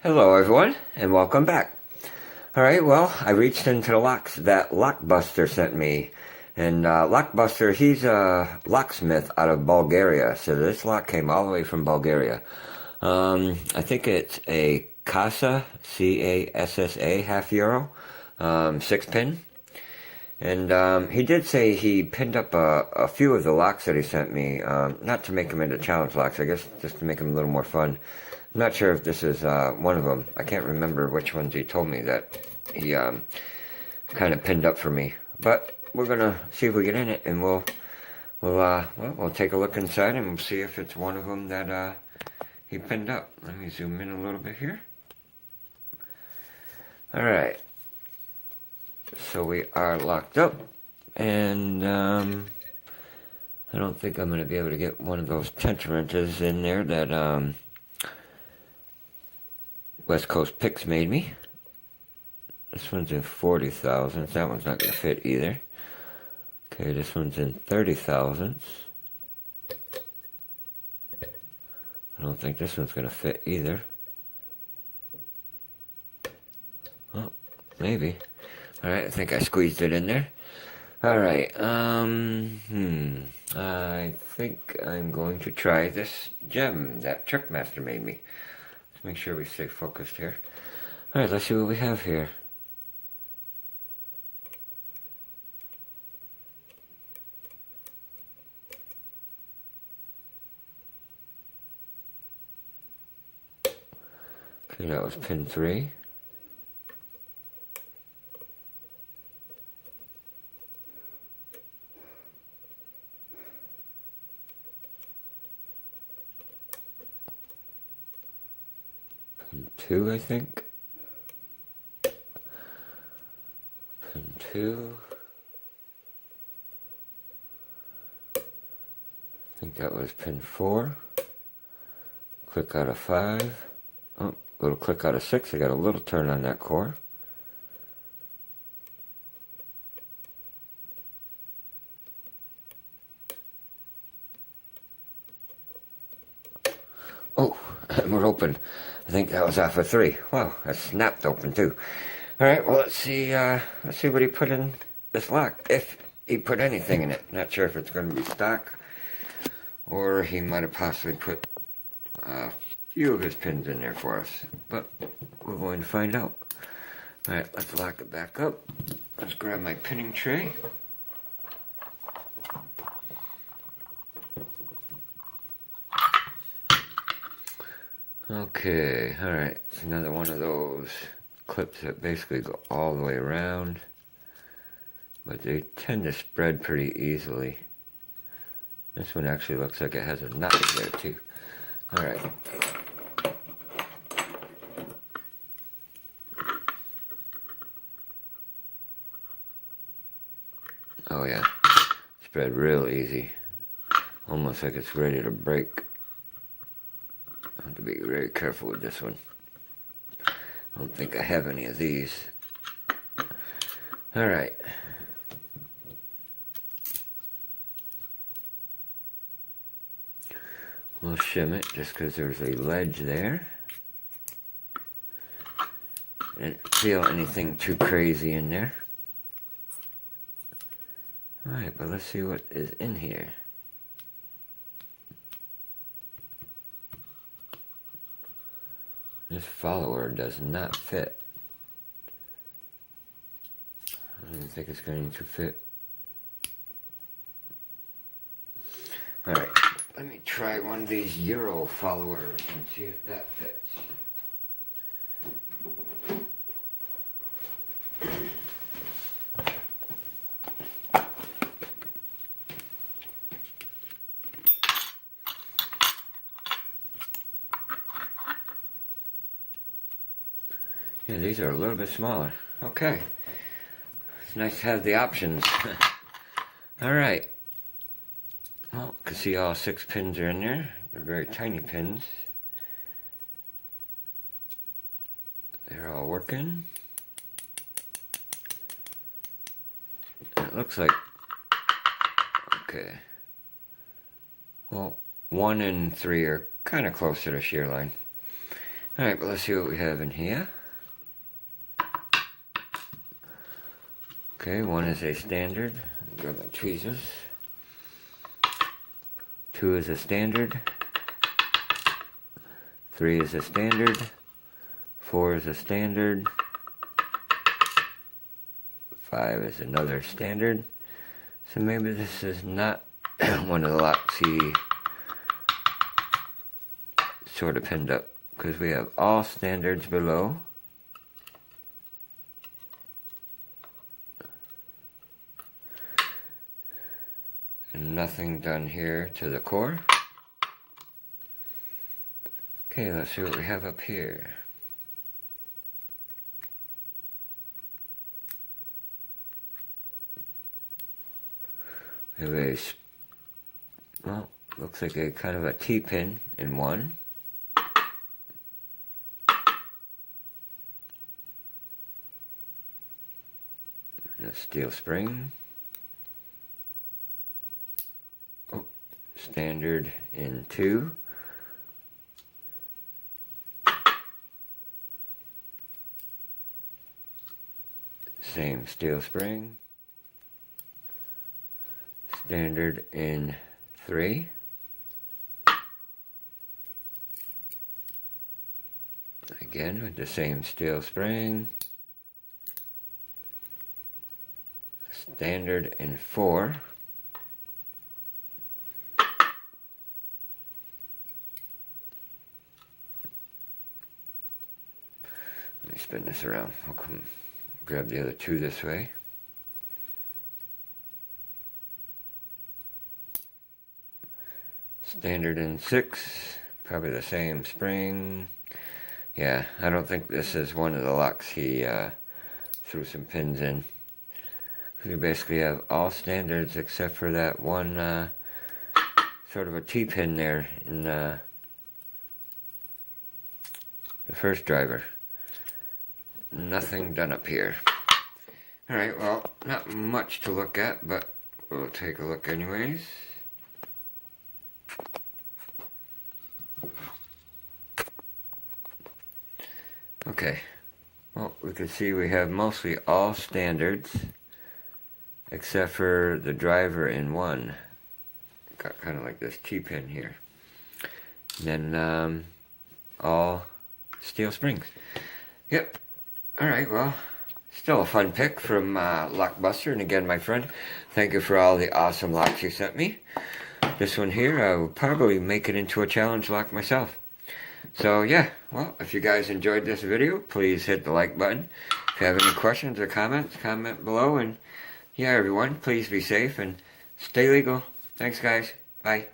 Hello everyone, and welcome back. Alright, well, I reached into the locks that Lockbuster sent me. And Lockbuster, he's a locksmith out of Bulgaria. So this lock came all the way from Bulgaria. I think it's a CASSA, CASSA, half euro, 6 pin. And he did say he pinned up a few of the locks that he sent me, not to make them into challenge locks, I guess just to make them a little more fun. I'm not sure if this is one of them. I can't remember which ones he told me that he kind of pinned up for me. But we're gonna see if we get in it, and we'll take a look inside and we'll see if it's one of them that he pinned up. Let me zoom in a little bit here. All right. So we are locked up, and I don't think I'm gonna be able to get one of those tension wrenches in there that West Coast Picks made me. This one's in 40 thousandths. That one's not going to fit either. Okay, this one's in 30 thousandths. I don't think this one's going to fit either. Oh, maybe. Alright, I think I squeezed it in there. Alright, I think I'm going to try this gem that Trickmaster made me. Let's make sure we stay focused here. Alright, let's see what we have here. Okay, that was pin 3. Pin 2, I think. Pin 2. I think that was pin 4. Click out of 5. Oh, little click out of 6. I got a little turn on that core. Oh, we're open. I think that was off of 3. Wow, that snapped open too. Alright, well let's see what he put in this lock. If he put anything in it. Not sure if it's going to be stock, or he might have possibly put a few of his pins in there for us. But we're going to find out. Alright, let's lock it back up. Let's grab my pinning tray. Okay, alright, it's another one of those clips that basically go all the way around, but they tend to spread pretty easily. This one actually looks like it has a nut there too. Alright. Oh yeah, spread real easy. Almost like it's ready to break. I have to be very careful with this one. I don't think I have any of these. Alright. We'll shim it just because there's a ledge there. I didn't feel anything too crazy in there. Alright, but let's see what is in here. This follower does not fit. I don't think it's going to fit. Alright, let me try one of these Euro followers and see if that fits. Yeah, these are a little bit smaller. Okay. It's nice to have the options. Alright. Well, you can see all 6 pins are in there. They're very tiny pins. They're all working. It looks like... Okay. Well, 1 and 3 are kind of close to the shear line. Alright, but let's see what we have in here. Okay, one is a standard. Grab my tweezers. 2 is a standard. 3 is a standard. 4 is a standard. 5 is another standard. So maybe this is not one of the locks he sort of pinned up, because we have all standards below. And nothing done here to the core. Okay, let's see what we have up here. We have a, well, looks like a kind of a T-pin in one. And a steel spring. Oh, standard in 2. Same steel spring. Standard in 3. Again with the same steel spring. Standard in 4. Let me spin this around. I'll come grab the other 2 this way. Standard in 6, probably the same spring. Yeah, I don't think this is one of the locks he threw some pins in. We basically have all standards except for that one sort of a T-pin there in the first driver. Nothing done up here. Alright, well, not much to look at, but we'll take a look anyways. Okay, well, we can see we have mostly all standards except for the driver in 1. Got kind of like this T-pin here. And then all steel springs. Yep. Alright, well, still a fun pick from Lockbuster. And again, my friend, thank you for all the awesome locks you sent me. This one here, I will probably make it into a challenge lock myself. So yeah, well, if you guys enjoyed this video, please hit the like button. If you have any questions or comments, comment below. And yeah, everyone, please be safe and stay legal. Thanks, guys. Bye.